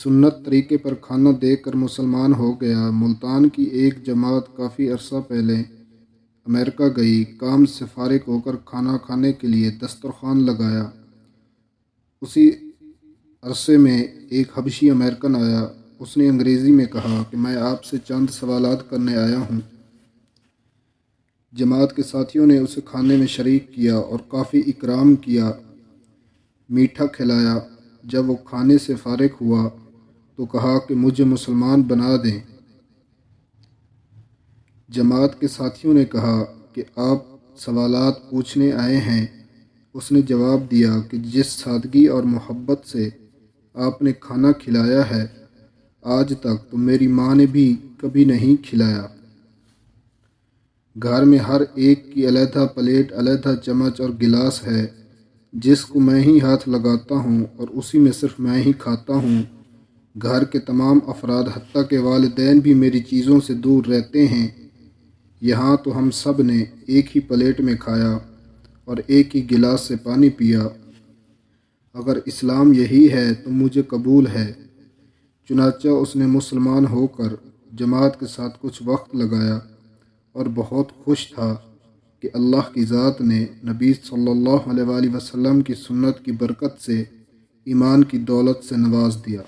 سنت طریقے پر کھانا دے کر مسلمان ہو گیا۔ ملتان کی ایک جماعت کافی عرصہ پہلے امریکہ گئی۔ کام سے فارغ ہو کر کھانا کھانے کے لیے دسترخوان لگایا۔ اسی عرصے میں ایک حبشی امریکن آیا۔ اس نے انگریزی میں کہا کہ میں آپ سے چند سوالات کرنے آیا ہوں۔ جماعت کے ساتھیوں نے اسے کھانے میں شریک کیا اور کافی اکرام کیا، میٹھا کھلایا۔ جب وہ کھانے سے فارغ ہوا تو کہا کہ مجھے مسلمان بنا دیں۔ جماعت کے ساتھیوں نے کہا کہ آپ سوالات پوچھنے آئے ہیں۔ اس نے جواب دیا کہ جس سادگی اور محبت سے آپ نے کھانا کھلایا ہے، آج تک تو میری ماں نے بھی کبھی نہیں کھلایا۔ گھر میں ہر ایک کی علیحدہ پلیٹ، علیحدہ چمچ اور گلاس ہے، جس کو میں ہی ہاتھ لگاتا ہوں اور اسی میں صرف میں ہی کھاتا ہوں۔ گھر کے تمام افراد حتیٰ کہ والدین بھی میری چیزوں سے دور رہتے ہیں۔ یہاں تو ہم سب نے ایک ہی پلیٹ میں کھایا اور ایک ہی گلاس سے پانی پیا۔ اگر اسلام یہی ہے تو مجھے قبول ہے۔ چنانچہ اس نے مسلمان ہو کر جماعت کے ساتھ کچھ وقت لگایا اور بہت خوش تھا کہ اللہ کی ذات نے نبی صلی اللہ علیہ وآلہ وسلم کی سنت کی برکت سے ایمان کی دولت سے نواز دیا۔